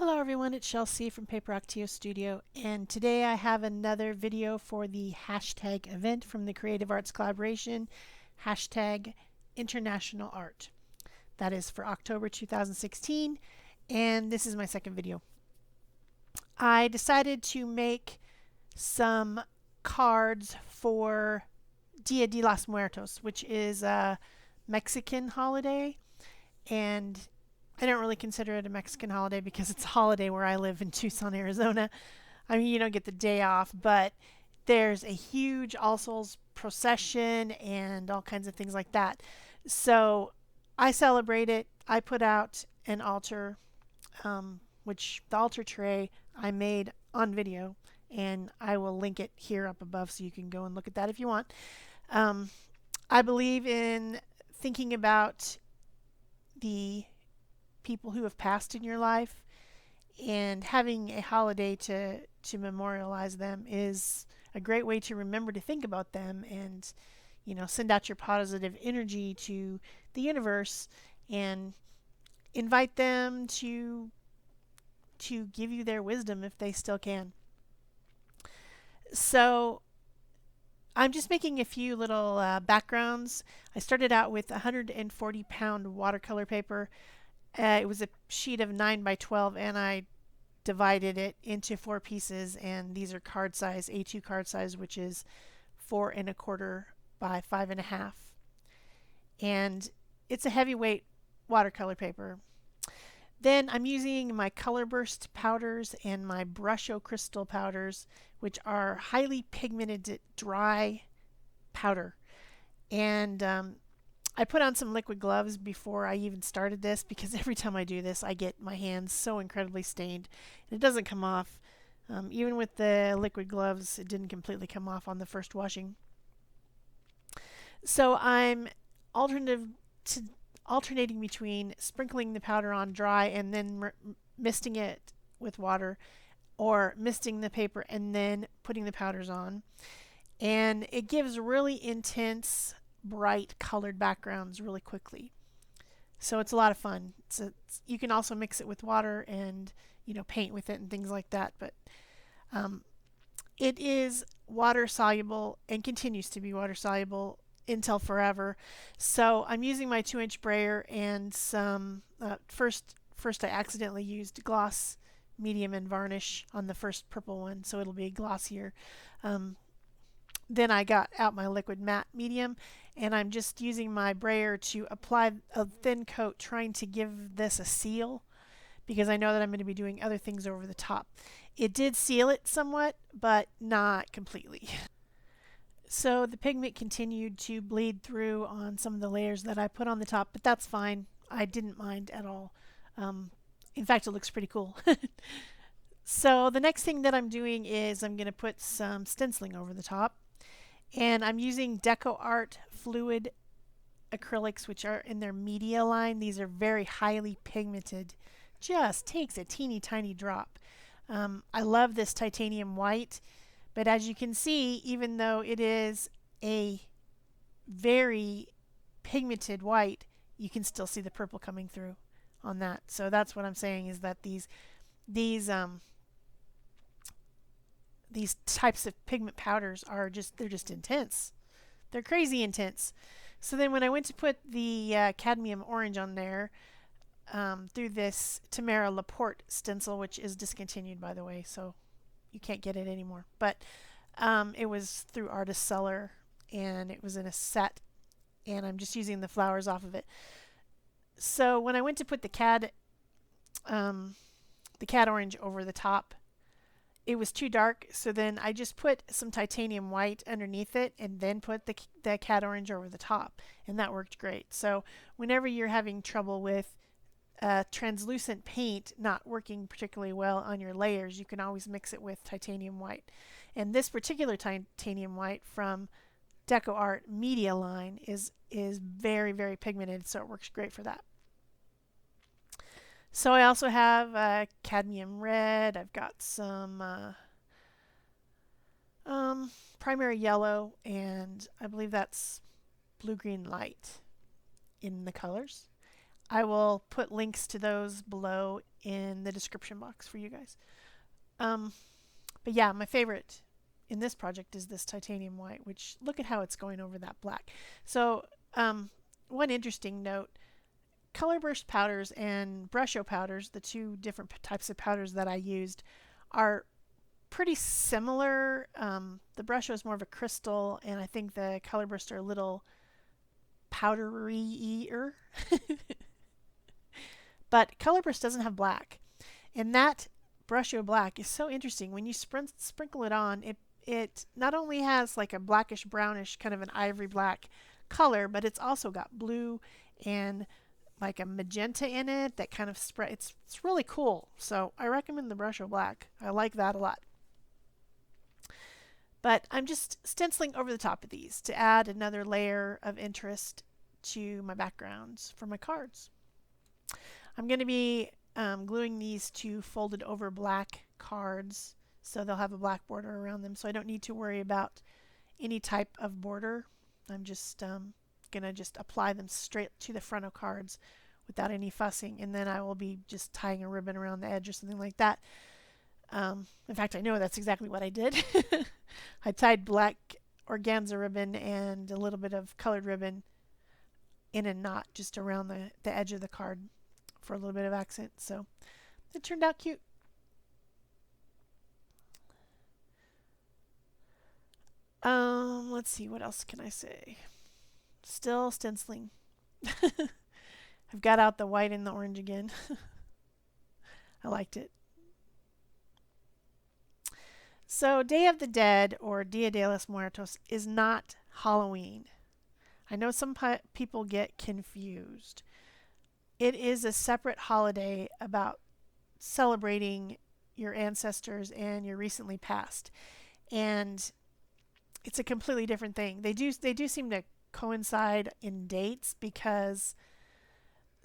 Hello everyone, it's Shel from Paper Actio Studio, and today I have another video for the hashtag event from the Creative Arts Collaboration, hashtag International Art. That is for October 2016, and this is my second video. I decided to make some cards for Dia de los Muertos, which is a Mexican holiday, and I don't really consider it a Mexican holiday because it's a holiday where I live in Tucson, Arizona. I mean, you don't get the day off, but there's a huge All Souls procession and all kinds of things like that. So I celebrate it. I put out an altar, which the altar tray I made on video, and I will link it here up above so you can go and look at that if you want. I believe in thinking about the people who have passed in your life, and having a holiday to memorialize them is a great way to remember to think about them and send out your positive energy to the universe and invite them to give you their wisdom if they still can. So I'm just making a few little backgrounds. I started out with 140-pound watercolor paper. It was a sheet of 9 by 12, and I divided it into 4 pieces, and these are card size, A2 card size, which is 4 1/4 by 5.5. And it's a heavyweight watercolor paper. Then I'm using my Color Burst powders and my Brusho Crystal powders, which are highly pigmented dry powder. And I put on some liquid gloves before I even started this because every time I do this I get my hands so incredibly stained and it doesn't come off. Even with the liquid gloves, it didn't completely come off on the first washing. So I'm alternating between sprinkling the powder on dry and then misting it with water, or misting the paper and then putting the powders on. And it gives really intense bright colored backgrounds really quickly. So it's a lot of fun. You can also mix it with water and paint with it and things like that. But it is water soluble and continues to be water soluble until forever. So I'm using my 2-inch brayer and some first I accidentally used gloss, medium, and varnish on the first purple one, so it'll be glossier. Then I got out my liquid matte medium, and I'm just using my brayer to apply a thin coat, trying to give this a seal because I know that I'm going to be doing other things over the top. It did seal it somewhat, but not completely. So the pigment continued to bleed through on some of the layers that I put on the top, but that's fine. I didn't mind at all. In fact, it looks pretty cool. So the next thing that I'm doing is I'm going to put some stenciling over the top. And I'm using Decoart fluid acrylics, which are in their media line. These are very highly pigmented. Just takes a teeny tiny drop. I love this titanium white, but as you can see, even though it is a very pigmented white, you can still see the purple coming through on that. So that's what I'm saying, is that these types of pigment powders are they're just intense. They're crazy intense. So then when I went to put the cadmium orange on there through this Tamara LePorte stencil, which is discontinued, by the way, so you can't get it anymore. But it was through Artist Seller, and it was in a set, and I'm just using the flowers off of it. So when I went to put the cad orange over the top, it was too dark, so then I just put some titanium white underneath it and then put the cad orange over the top, and that worked great. So whenever you're having trouble with translucent paint not working particularly well on your layers, you can always mix it with titanium white. And this particular titanium white from Decoart media line is very, very pigmented, so it works great for that. So I also have cadmium red. I've got some primary yellow, and I believe that's blue-green light in the colors. I will put links to those below in the description box for you guys. But yeah, my favorite in this project is this titanium white, which look at how it's going over that black. So one interesting note, color burst powders and brusho powders, the two different types of powders that I used, are pretty similar. The brusho is more of a crystal, and I think the color bursts are a little powdery-er. But color burst doesn't have black, and that brusho black is so interesting. When you sprinkle it on, it not only has like a blackish brownish kind of an ivory black color, but it's also got blue and like a magenta in it that kind of spread. It's really cool. So I recommend the brusho black. I like that a lot. But I'm just stenciling over the top of these to add another layer of interest to my backgrounds for my cards. I'm going to be gluing these to folded over black cards, so they'll have a black border around them, so I don't need to worry about any type of border. I'm just going to just apply them straight to the front of cards without any fussing, and then I will be just tying a ribbon around the edge or something like that. In fact, I know that's exactly what I did. I tied black organza ribbon and a little bit of colored ribbon in a knot just around the edge of the card for a little bit of accent. So it turned out cute. Let's see, what else can I say? Still stenciling. I've got out the white and the orange again. I liked it. So Day of the Dead, or Dia de los Muertos, is not Halloween. I know some people get confused. It is a separate holiday about celebrating your ancestors and your recently passed. And it's a completely different thing. They do seem to coincide in dates, because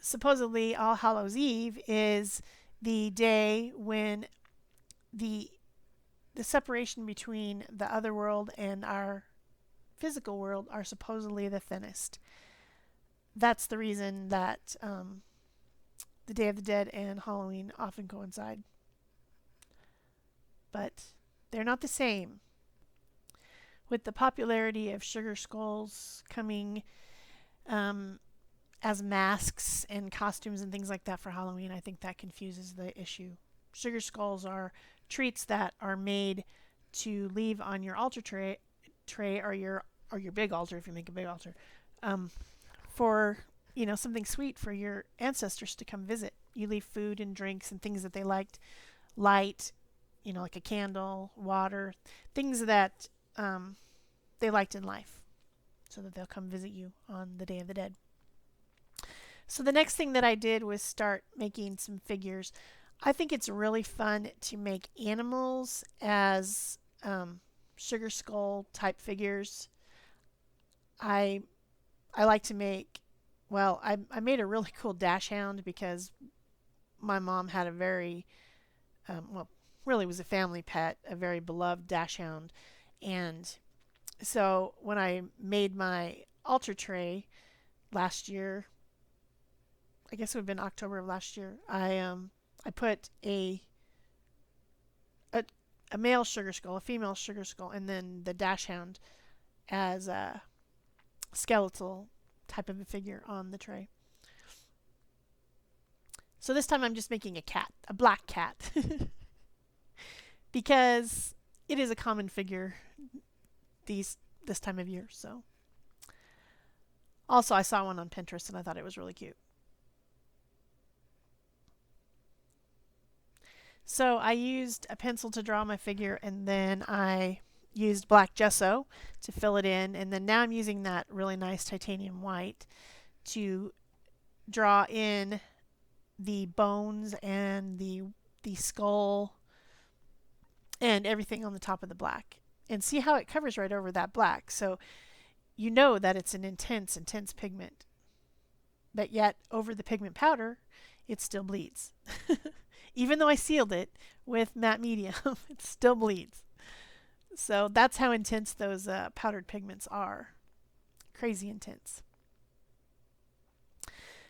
supposedly All Hallows Eve is the day when the separation between the other world and our physical world are supposedly the thinnest. That's the reason that the Day of the Dead and Halloween often coincide. But they're not the same. With the popularity of sugar skulls coming as masks and costumes and things like that for Halloween, I think that confuses the issue. Sugar skulls are treats that are made to leave on your altar tray or your big altar, if you make a big altar, for something sweet for your ancestors to come visit. You leave food and drinks and things that they liked, light, like a candle, water, things that they liked in life, so that they'll come visit you on the Day of the Dead. So the next thing that I did was start making some figures. I think it's really fun to make animals as sugar skull type figures. I like to make, I made a really cool dash hound, because my mom had a very, really was a family pet, a very beloved dash hound. And so when I made my altar tray last year, I guess it would have been October of last year, I put a male sugar skull, a female sugar skull, and then the dash hound as a skeletal type of a figure on the tray. So this time I'm just making a cat, a black cat, because it is a common figure this time of year. So also I saw one on Pinterest and I thought it was really cute. So I used a pencil to draw my figure, and then I used black gesso to fill it in, and then now I'm using that really nice titanium white to draw in the bones and the skull and everything on the top of the black. And see how it covers right over that black. So you know that it's an intense pigment. But yet over the pigment powder, it still bleeds. Even though I sealed it with matte medium, it still bleeds. So that's how intense those powdered pigments are. Crazy intense.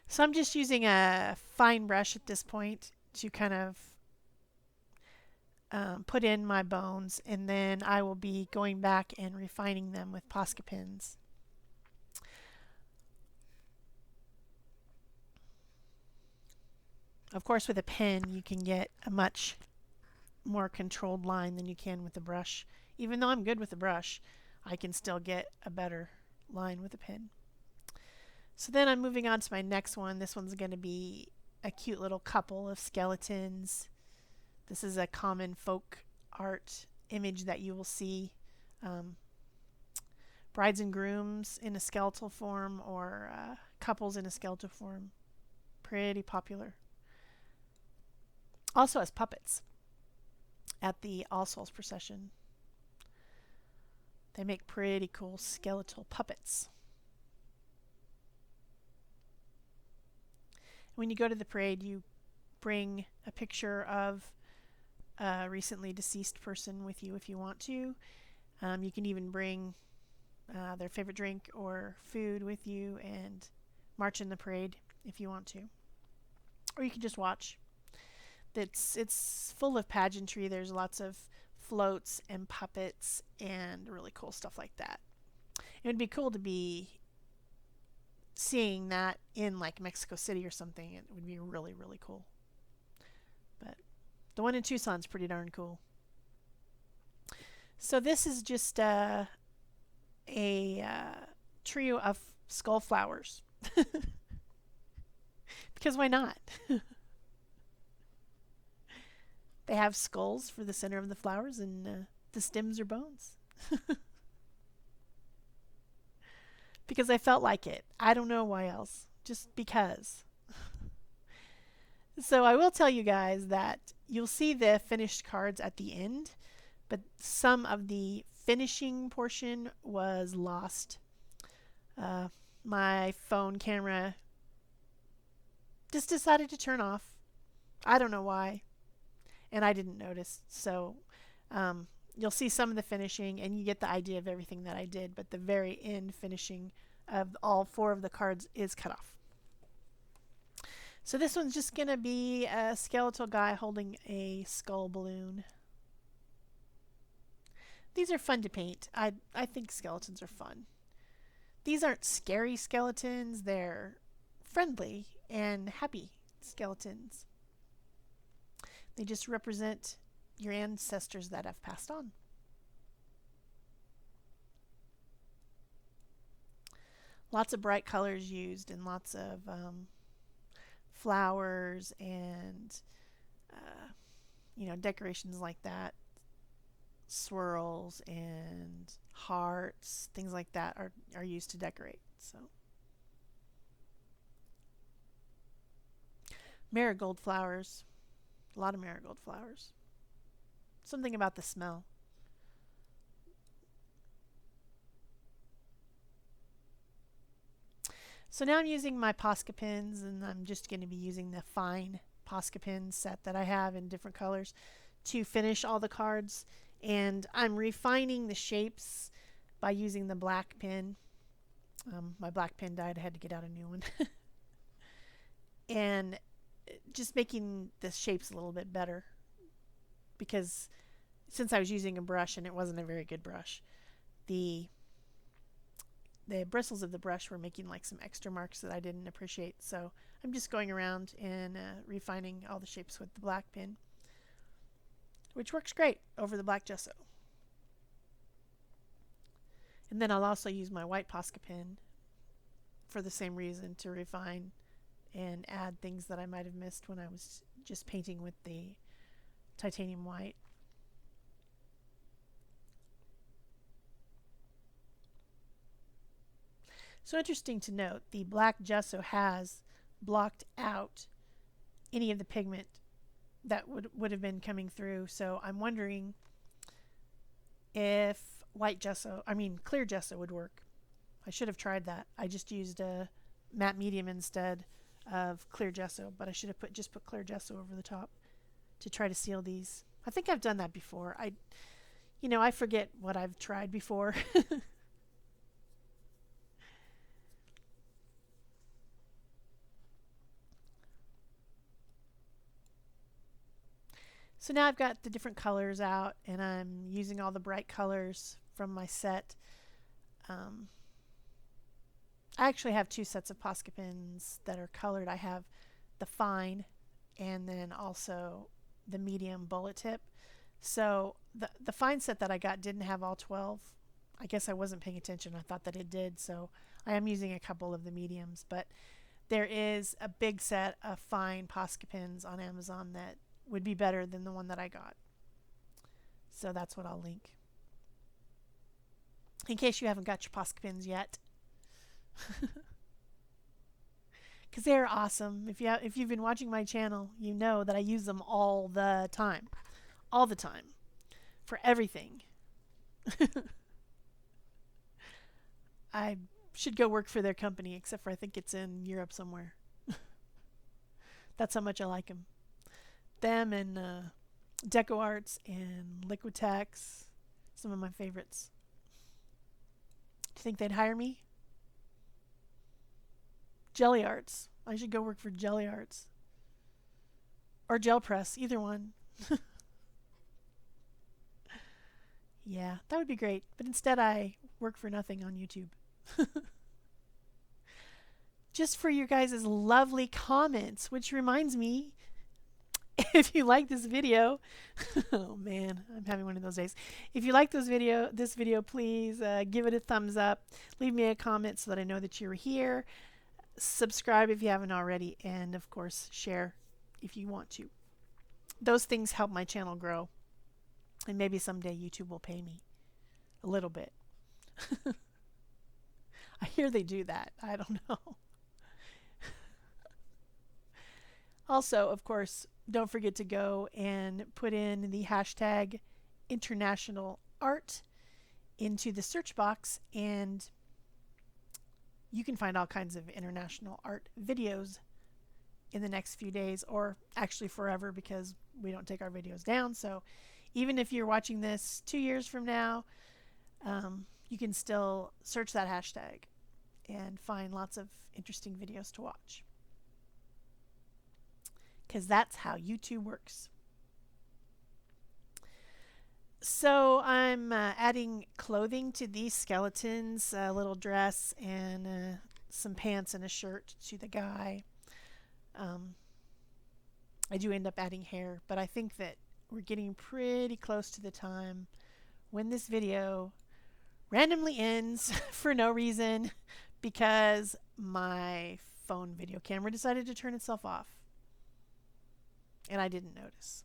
So I'm just using a fine brush at this point, to kind of put in my bones, and then I will be going back and refining them with Posca pens. Of course, with a pen, you can get a much more controlled line than you can with a brush. Even though I'm good with a brush, I can still get a better line with a pen. So then I'm moving on to my next one. This one's going to be a cute little couple of skeletons. This is a common folk art image that you will see. Brides and grooms in a skeletal form, or couples in a skeletal form. Pretty popular. Also as puppets at the All Souls procession. They make pretty cool skeletal puppets. When you go to the parade, you bring a picture of a recently deceased person with you if you want to. You can even bring their favorite drink or food with you and march in the parade if you want to. Or you can just watch. It's full of pageantry. There's lots of floats and puppets and really cool stuff like that. It would be cool to be seeing that in like Mexico City or something. It would be really, really cool. But the one in Tucson's pretty darn cool. So this is just a trio of skull flowers. Because why not? They have skulls for the center of the flowers, and the stems are bones. Because I felt like it. I don't know why else. Just because. So I will tell you guys that you'll see the finished cards at the end, but some of the finishing portion was lost. My phone camera just decided to turn off. I don't know why. And I didn't notice. So you'll see some of the finishing, and you get the idea of everything that I did, but the very end finishing of all 4 of the cards is cut off. So this one's just going to be a skeletal guy holding a skull balloon. These are fun to paint. I think skeletons are fun. These aren't scary skeletons. They're friendly and happy skeletons. They just represent your ancestors that have passed on. Lots of bright colors used, and lots of flowers and decorations like that. Swirls and hearts, things like that are used to decorate. So marigold flowers. A lot of marigold flowers. Something about the smell. So now I'm using my Posca pens, and I'm just going to be using the fine Posca pen set that I have in different colors to finish all the cards. And I'm refining the shapes by using the black pen. My black pen died. I had to get out a new one. And just making the shapes a little bit better, because since I was using a brush and it wasn't a very good brush, the bristles of the brush were making like some extra marks that I didn't appreciate. So I'm just going around and refining all the shapes with the black pen, which works great over the black gesso. And then I'll also use my white Posca pen for the same reason, to refine and add things that I might have missed when I was just painting with the titanium white. So interesting to note, the black gesso has blocked out any of the pigment that would have been coming through. So I'm wondering if clear gesso would work. I should have tried that. I just used a matte medium instead of clear gesso, but I should have put clear gesso over the top to try to seal these. I think I've done that before. I forget what I've tried before. So now I've got the different colors out, and I'm using all the bright colors from my set. I actually have two sets of Posca pens that are colored. I have the fine and then also the medium bullet tip. So the fine set that I got didn't have all 12. I guess I wasn't paying attention. I thought that it did, so I am using a couple of the mediums. But there is a big set of fine Posca pens on Amazon that would be better than the one that I got. So that's what I'll link. In case you haven't got your Posca pens yet. Because they're awesome. If you've been watching my channel, you know that I use them all the time. All the time. For everything. I should go work for their company, except for I think it's in Europe somewhere. That's how much I like them. Them and Decoarts and Liquitex. Some of my favorites. Do you think they'd hire me? Jelly Arts. I should go work for Jelly Arts. Or Gel Press. Either one. Yeah, that would be great. But instead I work for nothing on YouTube. Just for your guys' lovely comments, which reminds me, if you like this video, oh man, I'm having one of those days. If you like this video, please give it a thumbs up. Leave me a comment so that I know that you're here. Subscribe if you haven't already, and of course share if you want to. Those things help my channel grow, and maybe someday YouTube will pay me a little bit. I hear they do that. I don't know. Also, of course, don't forget to go and put in the hashtag international art into the search box, and you can find all kinds of international art videos in the next few days, or actually forever, because we don't take our videos down. So even if you're watching this 2 years from now, you can still search that hashtag and find lots of interesting videos to watch. Because that's how YouTube works. So I'm adding clothing to these skeletons, a little dress and some pants and a shirt to the guy. I do end up adding hair, but I think that we're getting pretty close to the time when this video randomly ends for no reason because my phone video camera decided to turn itself off. And I didn't notice.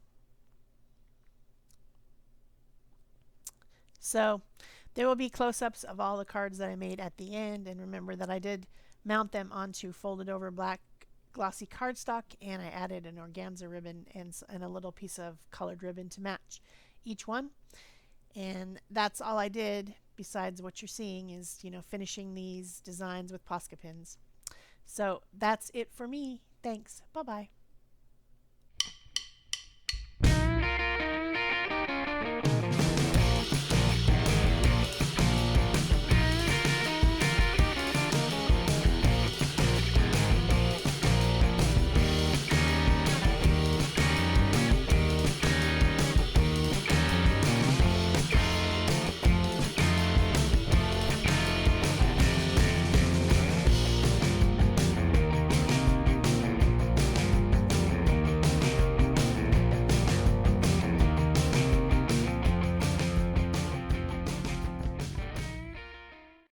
So there will be close-ups of all the cards that I made at the end. And remember that I did mount them onto folded over black glossy cardstock, and I added an organza ribbon and a little piece of colored ribbon to match each one. And that's all I did, besides what you're seeing is, you know, finishing these designs with Posca pins. So that's it for me. Thanks. Bye-bye.